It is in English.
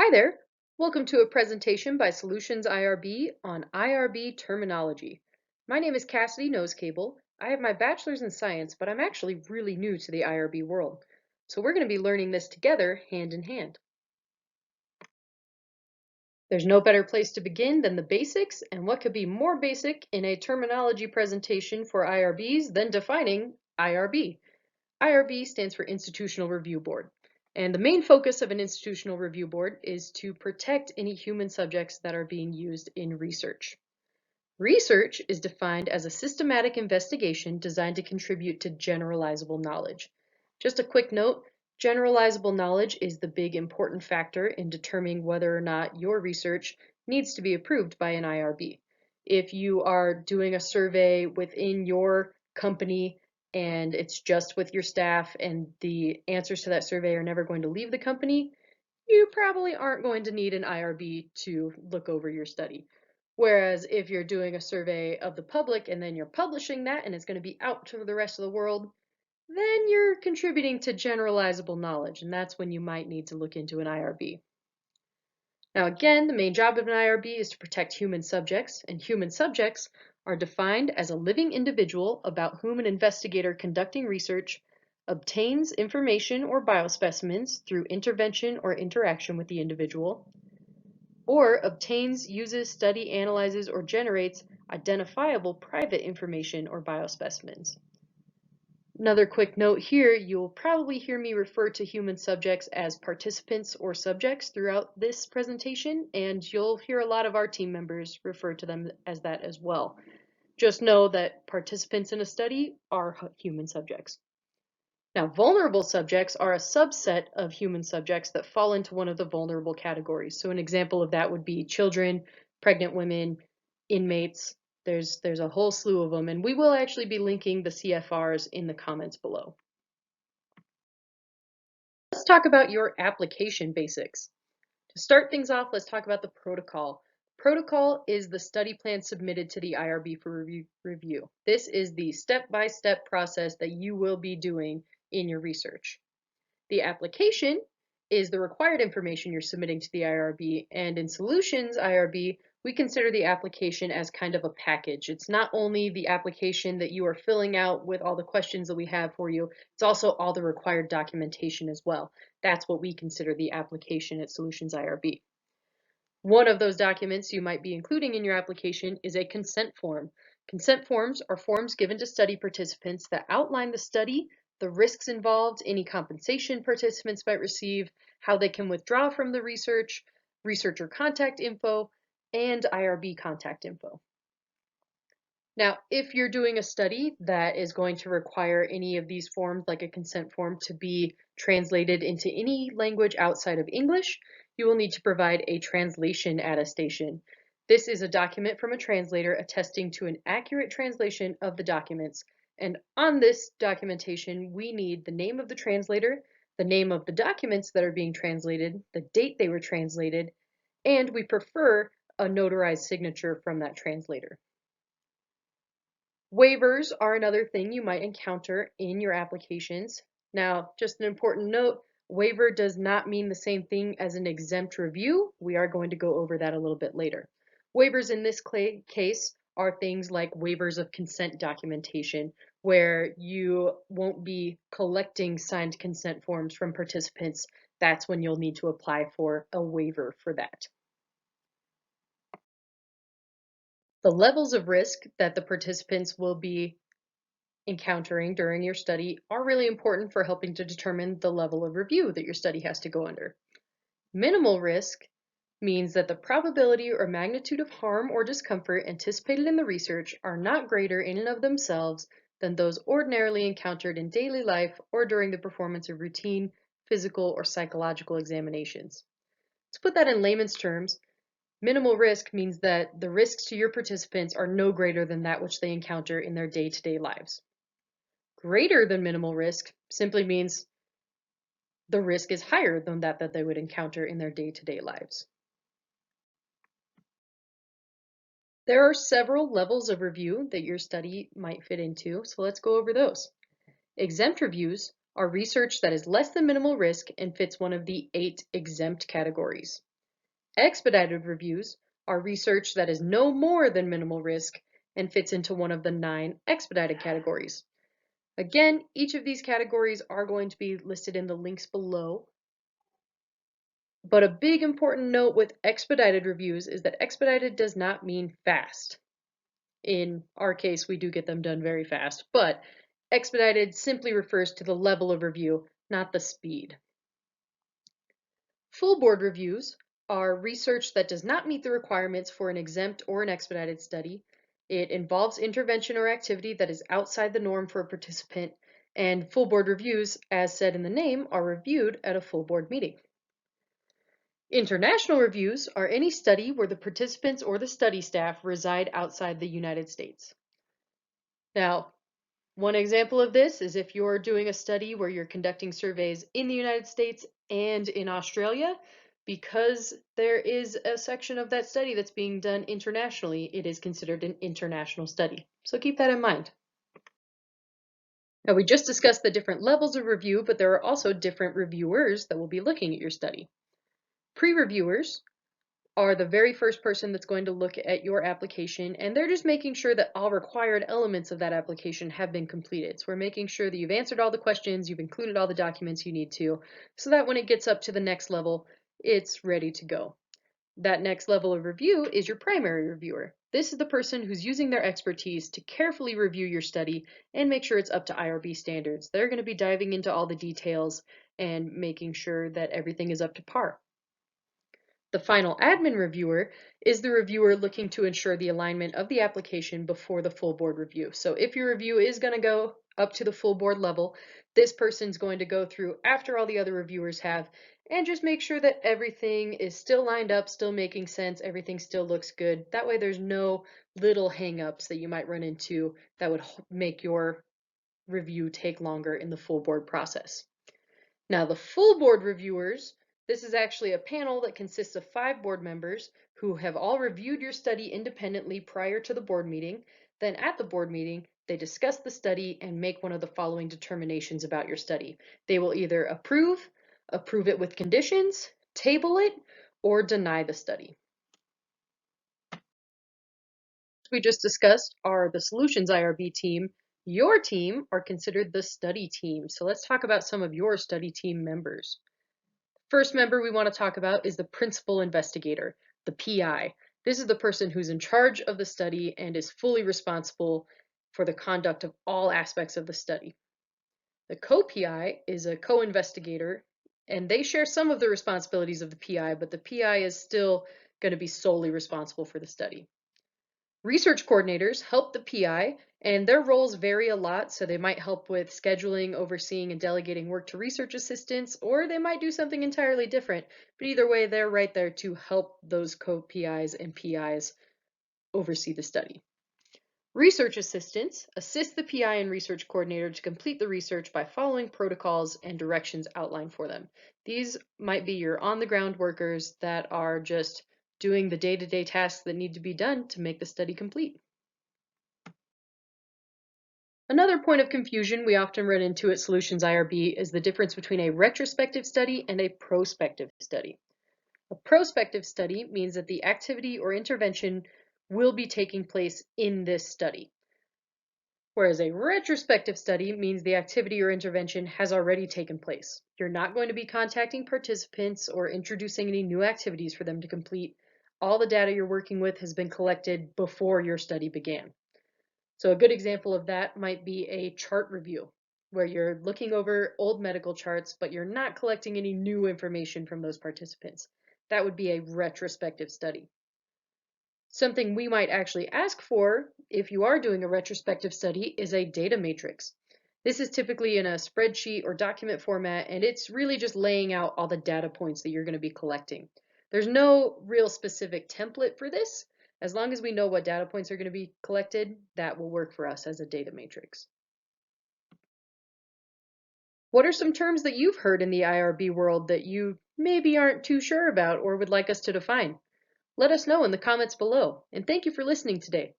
Hi there. Welcome to a presentation by Solutions IRB on IRB terminology. My name is Cassidy Nosecable. I have my bachelor's in science, but I'm actually really new to the IRB world. So we're going to be learning this together hand in hand. There's no better place to begin than the basics, and what could be more basic in a terminology presentation for IRBs than defining IRB. IRB stands for Institutional Review Board, and the main focus of an institutional review board is to protect any human subjects that are being used in research. Research is defined as a systematic investigation designed to contribute to generalizable knowledge. Just a quick note, generalizable knowledge is the big important factor in determining whether or not your research needs to be approved by an IRB. If you are doing a survey within your company and it's just with your staff and the answers to that survey are never going to leave the company, you probably aren't going to need an IRB to look over your study. Whereas if you're doing a survey of the public and then you're publishing that and it's going to be out to the rest of the world, then you're contributing to generalizable knowledge, and that's when you might need to look into an IRB. Now again, the main job of an IRB is to protect human subjects, and human subjects are defined as a living individual about whom an investigator conducting research obtains information or biospecimens through intervention or interaction with the individual, or obtains, uses, study, analyzes, or generates identifiable private information or biospecimens. Another quick note here, you'll probably hear me refer to human subjects as participants or subjects throughout this presentation, and you'll hear a lot of our team members refer to them as that as well. Just know that participants in a study are human subjects. Now, vulnerable subjects are a subset of human subjects that fall into one of the vulnerable categories. So an example of that would be children, pregnant women, inmates. There's a whole slew of them, and we will actually be linking the CFRs in the comments below. Let's talk about your application basics. To start things off, let's talk about the protocol. Protocol is the study plan submitted to the IRB for review. This is the step-by-step process that you will be doing in your research. The application is the required information you're submitting to the IRB, and in Solutions IRB, we consider the application as kind of a package. It's not only the application that you are filling out with all the questions that we have for you, it's also all the required documentation as well. That's what we consider the application at Solutions IRB. One of those documents you might be including in your application is a consent form. Consent forms are forms given to study participants that outline the study, the risks involved, any compensation participants might receive, how they can withdraw from the research, researcher contact info, and IRB contact info. Now, if you're doing a study that is going to require any of these forms, like a consent form, to be translated into any language outside of English, you will need to provide a translation attestation. This is a document from a translator attesting to an accurate translation of the documents. And on this documentation, we need the name of the translator, the name of the documents that are being translated, the date they were translated, and we prefer a notarized signature from that translator. Waivers are another thing you might encounter in your applications. Now, just an important note, waiver does not mean the same thing as an exempt review. We are going to go over that a little bit later. Waivers in this case are things like waivers of consent documentation, where you won't be collecting signed consent forms from participants. That's when you'll need to apply for a waiver for that. The levels of risk that the participants will be encountering during your study are really important for helping to determine the level of review that your study has to go under. Minimal risk means that the probability or magnitude of harm or discomfort anticipated in the research are not greater in and of themselves than those ordinarily encountered in daily life or during the performance of routine physical or psychological examinations. To put that in layman's terms, minimal risk means that the risks to your participants are no greater than that which they encounter in their day-to-day lives. Greater than minimal risk simply means the risk is higher than that they would encounter in their day-to-day lives. There are several levels of review that your study might fit into, so let's go over those. Exempt reviews are research that is less than minimal risk and fits one of the 8 exempt categories. Expedited reviews are research that is no more than minimal risk and fits into one of the 9 expedited categories. Again, each of these categories are going to be listed in the links below. But a big important note with expedited reviews is that expedited does not mean fast. In our case, we do get them done very fast, but expedited simply refers to the level of review, not the speed. Full board reviews are research that does not meet the requirements for an exempt or an expedited study. It involves intervention or activity that is outside the norm for a participant, and full board reviews, as said in the name, are reviewed at a full board meeting. International reviews are any study where the participants or the study staff reside outside the United States. Now, one example of this is if you're doing a study where you're conducting surveys in the United States and in Australia, because there is a section of that study that's being done internationally, it is considered an international study. So keep that in mind. Now, we just discussed the different levels of review, but there are also different reviewers that will be looking at your study. Pre-reviewers are the very first person that's going to look at your application, and they're just making sure that all required elements of that application have been completed. So we're making sure that you've answered all the questions, you've included all the documents you need to, so that when it gets up to the next level, it's ready to go. That next level of review is your primary reviewer. This is the person who's using their expertise to carefully review your study and make sure it's up to IRB standards. They're going to be diving into all the details and making sure that everything is up to par. The final admin reviewer is the reviewer looking to ensure the alignment of the application before the full board review. So if your review is going to go up to the full board level, this person's going to go through after all the other reviewers have and just make sure that everything is still lined up, still making sense, everything still looks good. That way there's no little hangups that you might run into that would make your review take longer in the full board process. Now, the full board reviewers, this is actually a panel that consists of 5 board members who have all reviewed your study independently prior to the board meeting. Then at the board meeting, they discuss the study and make one of the following determinations about your study. They will either approve it with conditions, table it, or deny the study. We just discussed are the Solutions IRB team. Your team are considered the study team. So let's talk about some of your study team members. First member we want to talk about is the principal investigator, the PI. This is the person who's in charge of the study and is fully responsible for the conduct of all aspects of the study. The co-PI is a co-investigator, and they share some of the responsibilities of the PI, but the PI is still going to be solely responsible for the study. Research coordinators help the PI, and their roles vary a lot, so they might help with scheduling, overseeing, and delegating work to research assistants, or they might do something entirely different. But either way, they're right there to help those co-PIs and PIs oversee the study. Research assistants assist the PI and research coordinator to complete the research by following protocols and directions outlined for them. These might be your on-the-ground workers that are just doing the day-to-day tasks that need to be done to make the study complete. Another point of confusion we often run into at Solutions IRB is the difference between a retrospective study and a prospective study. A prospective study means that the activity or intervention will be taking place in this study, whereas a retrospective study means the activity or intervention has already taken place. You're not going to be contacting participants or introducing any new activities for them to complete. All the data you're working with has been collected before your study began. So a good example of that might be a chart review, where you're looking over old medical charts, but you're not collecting any new information from those participants. That would be a retrospective study. Something we might actually ask for if you are doing a retrospective study is a data matrix. This is typically in a spreadsheet or document format, and it's really just laying out all the data points that you're going to be collecting. There's no real specific template for this. As long as we know what data points are going to be collected, that will work for us as a data matrix. What are some terms that you've heard in the IRB world that you maybe aren't too sure about or would like us to define? Let us know in the comments below, and thank you for listening today.